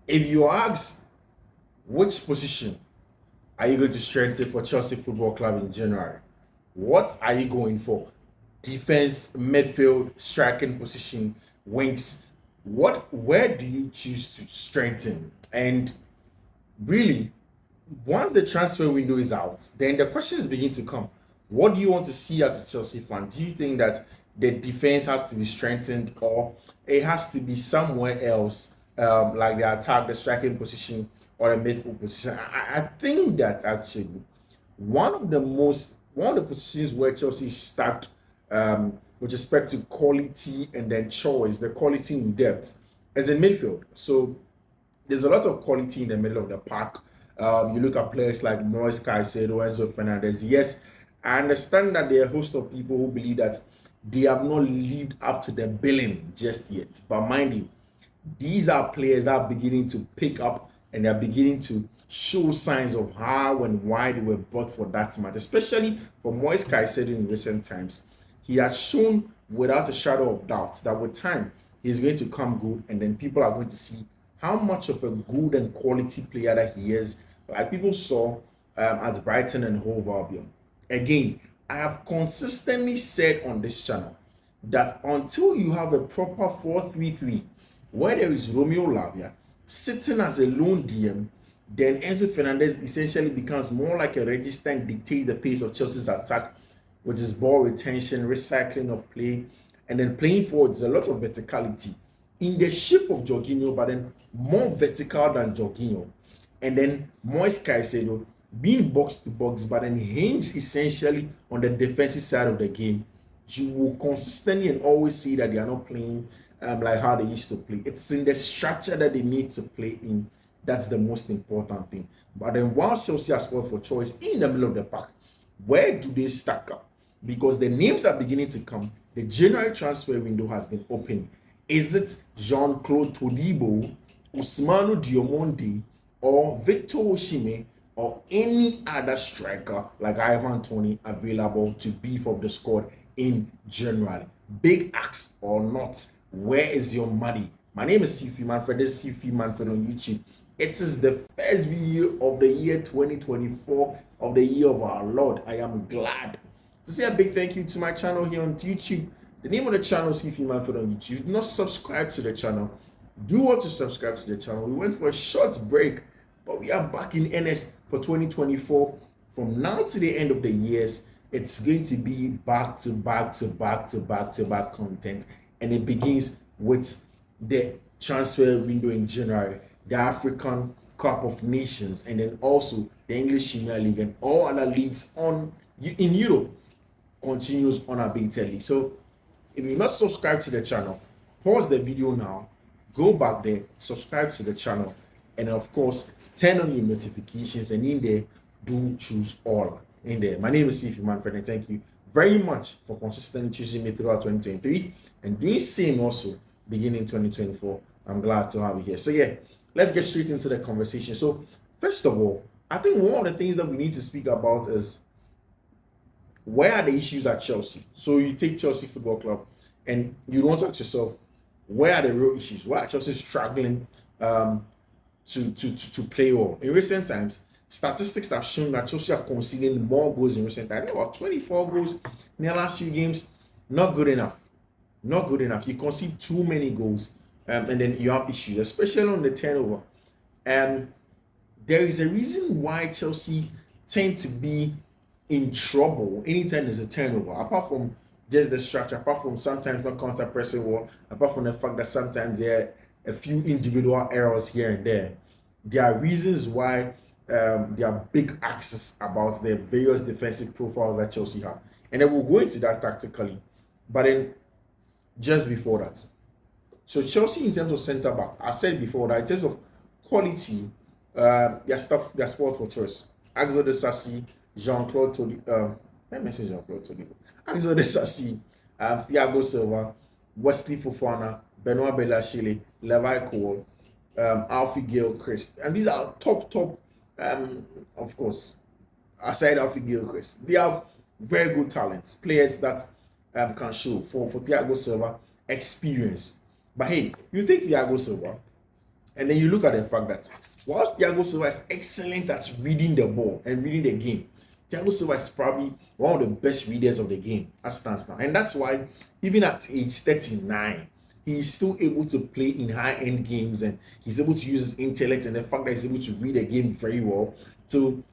If you ask which position are you going to strengthen for Chelsea Football Club in January, what are you going for? Defense, midfield, striking position, wings. Where do you choose to strengthen? And really, once the transfer window is out, then the questions begin to come. What do you want to see as a Chelsea fan? Do you think that the defense has to be strengthened, or it has to be somewhere else, like the attack, the striking position, or the midfield position? I think that actually one of the positions where Chelsea is stuck, with respect to quality and then choice, the quality in depth, is in midfield. So there's a lot of quality in the middle of the park. You look at players like Moise Caicedo, Enzo Fernandez. Yes, I understand that there are a host of people who believe that they have not lived up to the billing just yet. But mind you, these are players that are beginning to pick up and they're beginning to show signs of how and why they were bought for that match, especially for Moise Caicedo in recent times. He has shown without a shadow of doubt that with time he's going to come good, and then people are going to see how much of a good and quality player that he is, like people saw at Brighton and Hove Albion. Again, I have consistently said on this channel that until you have a proper 4-3-3 where there is Romeo Lavia sitting as a lone DM, then Enzo Fernandez essentially becomes more like a register and dictates the pace of Chelsea's attack with his ball retention, recycling of play, and then playing forward is a lot of verticality in the shape of Jorginho, but then more vertical than Jorginho. And then Moise Caicedo being box to box, but then hinge essentially on the defensive side of the game. You will consistently and always see that they are not playing like how they used to play. It's in the structure that they need to play in. That's the most important thing. But then while Chelsea are spot for choice in the middle of the pack, where do they stack up? Because the names are beginning to come. The January transfer window has been open. Is it Jean-Claude Todibo, Ousmane Diomande, or Victor Osimhen, or any other striker like Ivan Toney available to beef up the squad in January? Big axe or not, where is your money? My name is Fiifi-Manfred. This is Fiifi-Manfred on YouTube. It is the first video of the year 2024, of the year of our Lord. I am glad to say a big thank you to my channel here on YouTube. The name of the channel is Fiifi-Manfred on YouTube. Do not subscribe to the channel. Do want to subscribe to the channel. We went for a short break, but we are back in earnest for 2024. From now to the end of the years, it's going to be back to back to back to back to back content, and it begins with the transfer window in January, the African Cup of Nations, and then also the English Premier League and all other leagues in Europe continues unabatedly. So if you're not subscribed to the channel, pause the video now, go back there, subscribe to the channel, and of course turn on your notifications, and in there do choose all in there. My name is Fiifi-Manfred, and thank you very much for consistently choosing me throughout 2023 and doing same also beginning 2024. I'm glad to have you here. So yeah, let's get straight into the conversation. So first of all, I think one of the things that we need to speak about is where are the issues at Chelsea? So you take Chelsea Football Club and you want to ask yourself, where are the real issues? Why are Chelsea struggling to play well? In recent times, statistics have shown that Chelsea are conceding more goals in recent times. About 24 goals in the last few games. Not good enough. Not good enough. You concede too many goals, and then you have issues, especially on the turnover. And there is a reason why Chelsea tend to be in trouble anytime there's a turnover, apart from just the structure, apart from sometimes not counter pressing well, apart from the fact that sometimes there are a few individual errors here and there. There are reasons why there are big axes about the various defensive profiles that Chelsea have, and then we'll go into that tactically. But then just before that, so Chelsea in terms of centre back, I've said before that in terms of quality, their sport for choice. Axel de Sassy, Jean-Claude Todibo, let me say Jean-Claude Todibo, Axel de Sassy, Thiago Silva, Wesley Fofana, Benoit Bellachile, Levi Cole, Alfie Gilchrist, and these are top, of course, aside Alfie Gilchrist, they have very good talents, players that can show. For Thiago Silva, experience. But hey, you take Thiago Silva, And then you look at the fact that whilst Thiago Silva is excellent at reading the ball and reading the game, Thiago Silva is probably one of the best readers of the game as stands now. And that's why even at age 39, he's still able to play in high-end games, and he's able to use his intellect and the fact that he's able to read a game very well to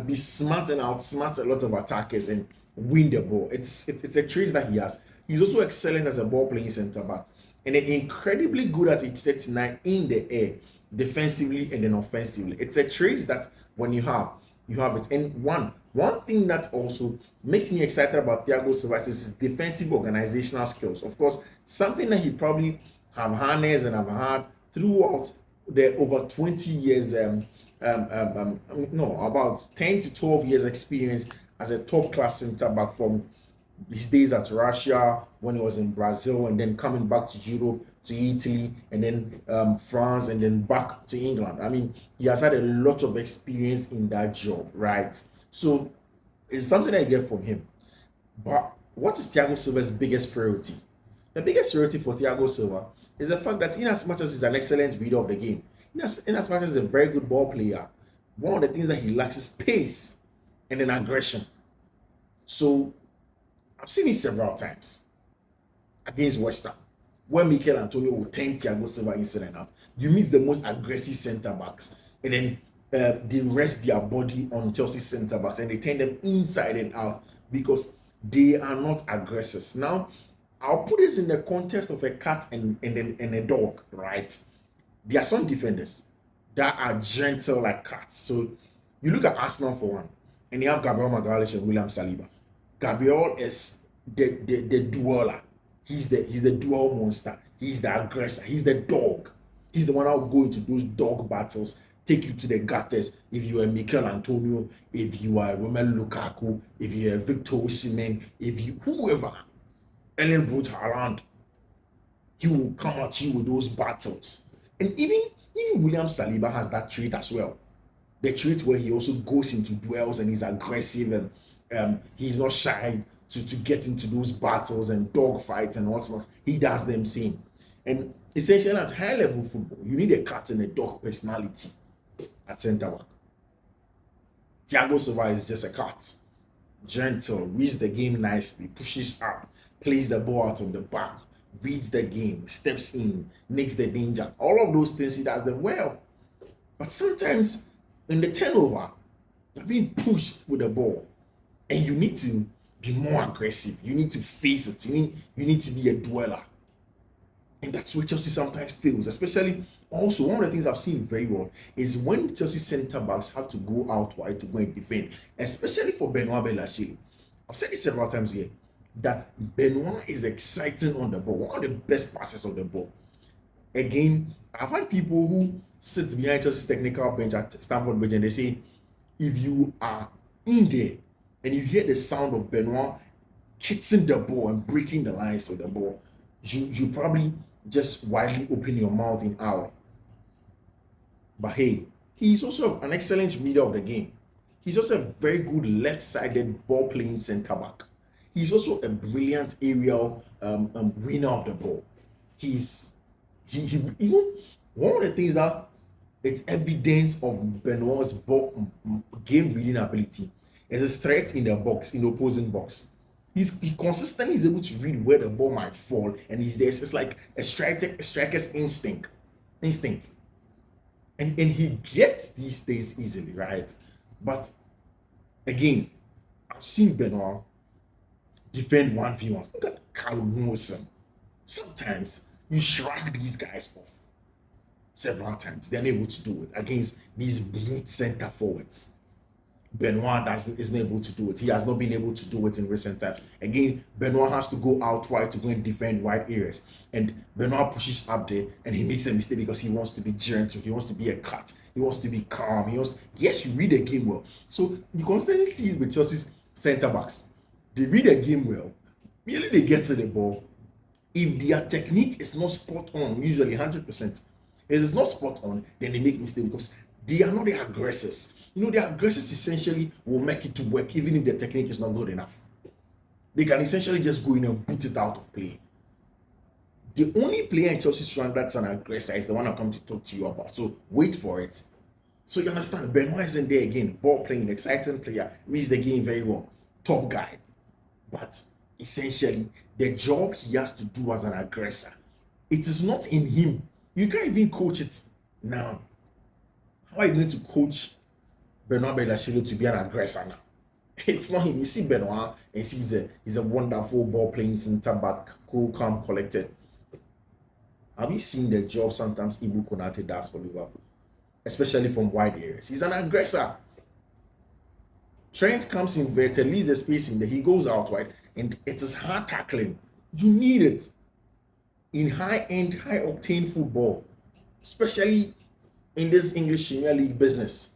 be smart and outsmart a lot of attackers and win the ball. It's a trait that he has. He's also excellent as a ball playing centre back, and then incredibly good at age 39 in the air, defensively and then offensively. It's a trait that when you have it. And one thing that also makes me excited about Thiago Silva is his defensive organizational skills. Of course, something that he probably have harnessed and have had throughout the over 20 years, about 10 to 12 years experience as a top class center back from his days at Russia, when he was in Brazil, and then coming back to Europe, to Italy, and then France, and then back to England. I mean, he has had a lot of experience in that job, right? So it's something I get from him. But what is Thiago Silva's biggest priority? The biggest priority for Thiago Silva is the fact that in as much as he's an excellent reader of the game, in as much as he's a very good ball player, one of the things that he lacks is pace and then aggression. So I've seen it several times against West Ham, when Mikel Antonio will turn Thiago Silva inside and out. You meet the most aggressive centre backs, and then they rest their body on Chelsea centre backs and they turn them inside and out because they are not aggressors. Now, I'll put this in the context of a cat and a dog, right? There are some defenders that are gentle like cats. So you look at Arsenal for one, and you have Gabriel Magalhaes and William Saliba. Gabriel is the dueler. He's the dual monster. He's the aggressor. He's the dog. He's the one that will go into those dog battles, take you to the gutters. If you are Mikel Antonio, if you are Romelu Lukaku, if you are Victor Osimhen, if you whoever, Ellen Brut Haaland, he will come at you with those battles. And even William Saliba has that trait as well. The trait where he also goes into duels and he's aggressive and he's not shy to get into those battles and dog fights and whatnot. He does them same. And essentially at high level football, you need a cat and a dog personality at centre back. Thiago Silva is just a cat. Gentle, reads the game nicely, pushes up, plays the ball out on the back, reads the game, steps in, makes the danger. All of those things he does them well. But sometimes in the turnover, you're being pushed with the ball, and you need to be more aggressive. You need to face it. You need to be a dweller. And that's where Chelsea sometimes fails. Especially, also, one of the things I've seen very well is when Chelsea centre-backs have to go out wide to go and defend, especially for Benoit Bellachile. I've said it several times here, that Benoit is exciting on the ball. One of the best passes on the ball. Again, I've had people who sit behind Chelsea's technical bench at Stamford Bridge and they say, if you are in there and you hear the sound of Benoit hitting the ball and breaking the lines with the ball, you probably just widely open your mouth in awe. But hey, he's also an excellent reader of the game. He's also a very good left-sided ball-playing centre-back. He's also a brilliant aerial winner of the ball. One of the things that it's evidence of Benoit's game reading ability is his threat in the box, in the opposing box. He consistently is able to read where the ball might fall, and it's like a striker's instinct. And he gets these things easily, right? But again, I've seen Benoit defend 1v1. Look at Callum Wilson. Sometimes you shrug these guys off. Several times they're able to do it against these brute center forwards. Benoit isn't able to do it. He has not been able to do it in recent times. Again, Benoit has to go out wide to go and defend wide areas. And Benoit pushes up there and he makes a mistake because he wants to be gentle. He wants to be a cat. He wants to be calm. Yes, you read the game well. So you constantly see it with Chelsea's centre backs. They read the game well. Merely they get to the ball. If their technique is not spot on, usually 100%, if it's not spot on, then they make mistakes because they are not the aggressors. The aggressors essentially will make it to work even if the technique is not good enough. They can essentially just go in and put it out of play. The only player in Chelsea's rank that's an aggressor is the one I'm coming to talk to you about. So wait for it. So you understand, Benoit isn't there again. Ball playing, exciting player, reads the game very well, top guy. But essentially, the job he has to do as an aggressor, it is not in him. You can't even coach it now. How are you going to coach Benoit Badiashile to be an aggressor now? It's not him. You see Benoit, and he's a wonderful ball playing center back, cool, calm, collected. Have you seen the job sometimes Ibu Konate does for Liverpool? Especially from wide areas. He's an aggressor. Trent comes inverted, leaves the space in there, he goes out wide, and it is hard tackling. You need it in high-end, high-octane football, especially in this English Premier League business.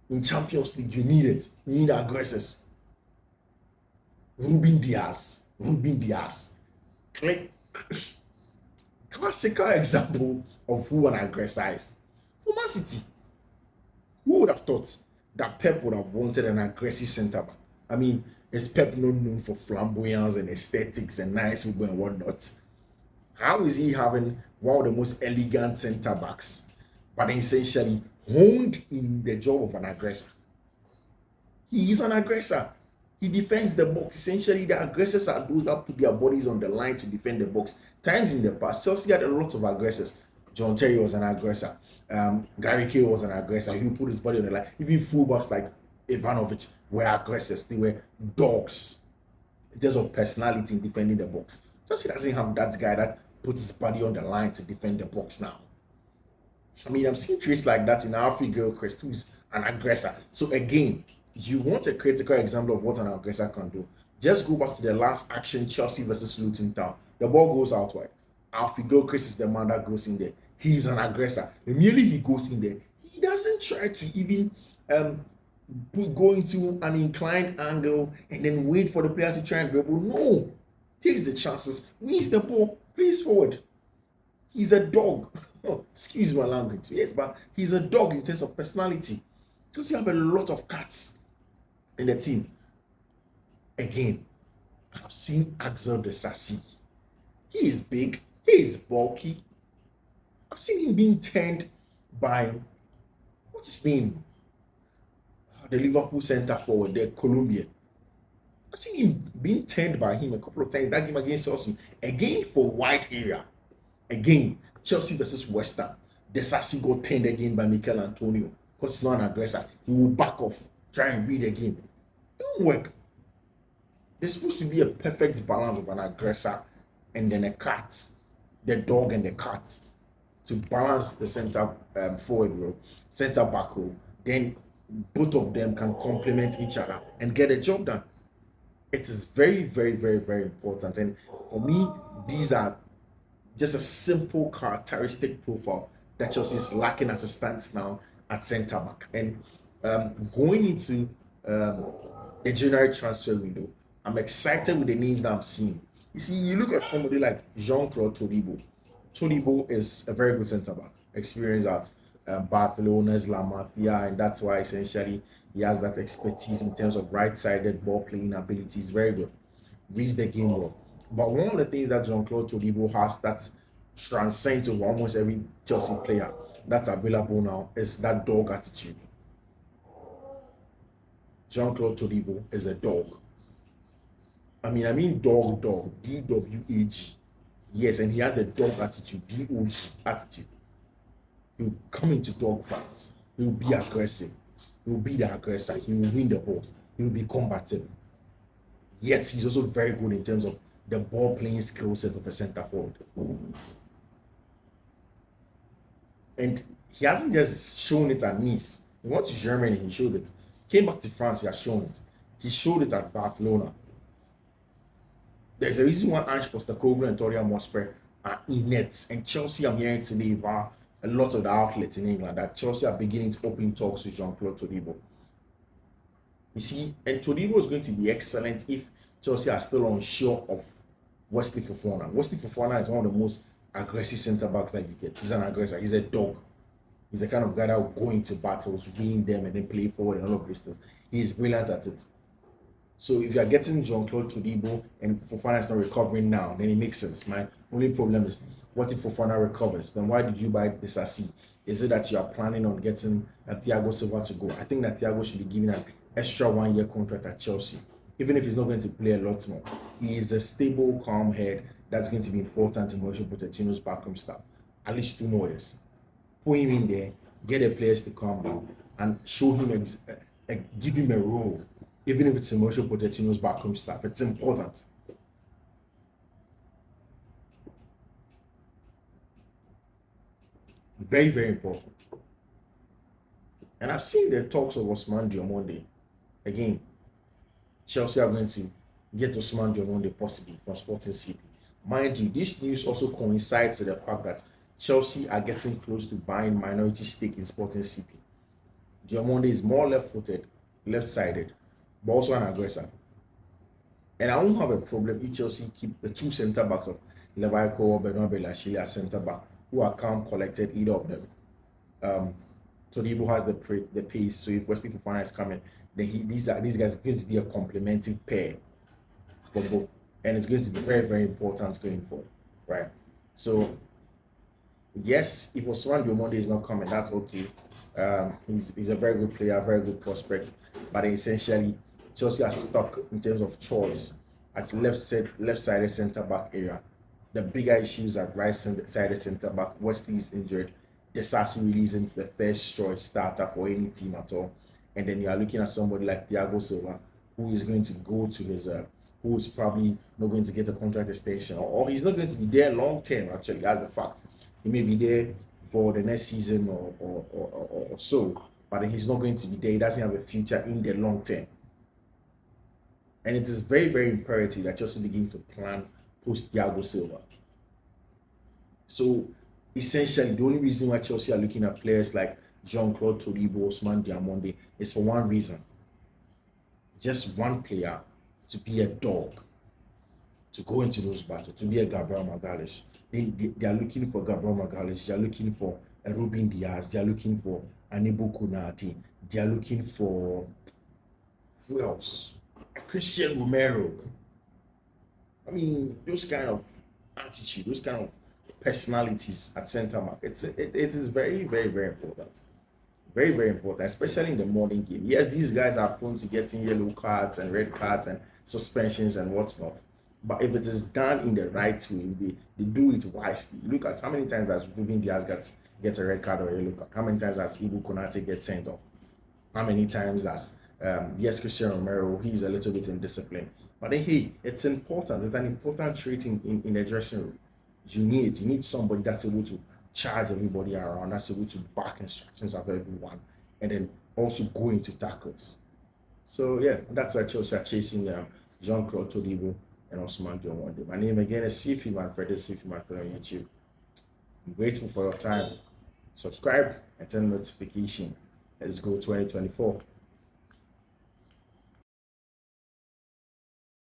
In Champions League, you need it. You need aggressors. Ruben Diaz. Classical example of who an aggressor is. For Man City, who would have thought that Pep would have wanted an aggressive centre back? I mean, is Pep not known for flamboyance and aesthetics and nice football and whatnot? How is he having one of the most elegant centre backs, but essentially honed in the job of an aggressor? He is an aggressor. He defends the box. Essentially, the aggressors are those that put their bodies on the line to defend the box. Times in the past, Chelsea had a lot of aggressors. John Terry was an aggressor. Gary Cahill was an aggressor. He put his body on the line. Even fullbacks like Ivanovic were aggressors. They were dogs in terms of personality in defending the box. Chelsea doesn't have that guy that puts his body on the line to defend the box now. I mean, I'm seeing traits like that in Alfie Gilchrist, who's an aggressor. So again, you want a critical example of what an aggressor can do. Just go back to the last action, Chelsea versus Luton Town. The ball goes out wide. Alfie Gilchrist is the man that goes in there. He's an aggressor. Immediately he goes in there, he doesn't try to even go into an inclined angle and then wait for the player to try and dribble. No. Takes the chances, wins the ball, plays forward. He's a dog. Oh, excuse my language. Yes, but he's a dog in terms of personality. Chelsea have a lot of cats in the team. Again, I've seen Axel Disasi. He is big. He is bulky. I've seen him being turned by, what's his name? The Liverpool centre forward, the Colombian. I've seen him being turned by him a couple of times. That game against Chelsea. Again, for wide area. Again, Chelsea versus West Ham. Disasi got turned again by Mikel Antonio. Because he's not an aggressor. He will back off. Try and read the game. It don't work. There's supposed to be a perfect balance of an aggressor and then a cat. The dog and the cat. To balance the center forward row, center back row. Then both of them can complement each other and get a job done. It is very, very, very, very important. And for me, these are just a simple characteristic profile that Chelsea is lacking as it stands now at centre back. And going into a January transfer window, I'm excited with the names that I'm seeing. You see, you look at somebody like Jean-Claude Todibo. Todibo is a very good centre back, experienced at Barcelona's La Masia, and that's why essentially he has that expertise in terms of right-sided ball playing abilities. Very good, reads the game well. But one of the things that Jean-Claude Todibo has that's transcends over almost every Chelsea player that's available now is that dog attitude. Jean-Claude Todibo is a dog. I mean dog, D-W-A-G. Yes, and he has the dog attitude, D-O-G attitude. He'll come into dog fights. He'll be aggressive. He'll be the aggressor. He will win the balls. He'll be combative. Yet he's also very good in terms of the ball playing skill set of a center forward. And he hasn't just shown it at Nice. He went to Germany, he showed it. Came back to France, he has shown it. He showed it at Barcelona. There's a reason why Ange Postecoglou and Tottenham Hotspur are in it. And Chelsea, I'm hearing today via a lot of the outlets in England that Chelsea are beginning to open talks with Jean-Claude Todibo. You see, and Todibo is going to be excellent if Chelsea are still unsure of Wesley Fofana. Wesley Fofana is one of the most aggressive centre backs that you get. He's an aggressor. He's a dog. He's the kind of guy that will go into battles, win them, and then play forward and all of these things. He is brilliant at it. So if you are getting Jean-Claude Todibo and Fofana is not recovering now, then it makes sense. My only problem is, what if Fofana recovers? Then why did you buy this Disasi? Is it that you are planning on getting Thiago Silva to go? I think that Thiago should be given an extra 1 year contract at Chelsea, even if he's not going to play a lot more. He is a stable, calm head that's going to be important in Mauricio Pochettino's backroom staff. At least 2 more years. Put him in there, get the players to calm down, and show him, give him a role. Even if it's Mauricio Pochettino's backroom staff, it's important. Very, very important. And I've seen the talks of Ousmane Diomande. Again, Chelsea are going to get Ousmane Diomande possibly from Sporting CP. Mind you, this news also coincides with the fact that Chelsea are getting close to buying minority stake in Sporting CP. Diomande is more left-footed, left-sided, but also an aggressor. And I won't have a problem if Chelsea keep the 2 centre-backs of Levaiko or Benoit Belashile as centre-back, who are calm, collected, either of them. Todibo has the pace, so if Wesley Fofana is coming, then these guys are going to be a complementary pair for both, and it's going to be very, very important going forward, right? So yes, if Ousmane Diomande is not coming, that's okay. He's a very good player, very good prospect, but essentially Chelsea are stuck in terms of choice at left-sided centre-back area. The bigger issues at right-sided centre-back. Wesley is injured. Desasi really isn't the first choice starter for any team at all. And then you are looking at somebody like Thiago Silva, who is going to go to reserve, who is probably not going to get a contract extension, or he's not going to be there long term, actually. That's the fact. He may be there for the next season or so, but he's not going to be there. He doesn't have a future in the long term. And it is very, very imperative that Chelsea begin to plan post Thiago Silva. So essentially, the only reason why Chelsea are looking at players like Jean-Claude Todibo, Ousmane Diomande is for one reason. Just one player to be a dog, to go into those battles, to be a Gabriel Magalhaes. They are looking for Gabriel Magalhaes. They are looking for a Ruben Diaz. They are looking for Anibu Konate. They are looking for, who else? Christian Romero. I mean, those kind of attitude, those kind of personalities at centre back. It is very, very, very important. Very, very important, especially in the modern game. Yes, these guys are prone to getting yellow cards and red cards and suspensions and whatnot. But if it is done in the right way, they do it wisely. Look at how many times has Ruben Diaz gets a red card or a yellow card. How many times has Ibu Konate get sent off? How many times has yes, Christian Romero, he's a little bit indisciplined. But then hey, it's important. It's an important trait in the dressing room. You need somebody that's able to charge everybody around, that's able to back instructions of everyone, and then also go into tackles. So yeah, that's why Chelsea are chasing Jean-Claude Todibo and Ousmane Diomande. My name again is Fiifi-Manfred. Fiifi-Manfred on YouTube. I'm grateful for your time. Subscribe and turn notification. Let's go 2024.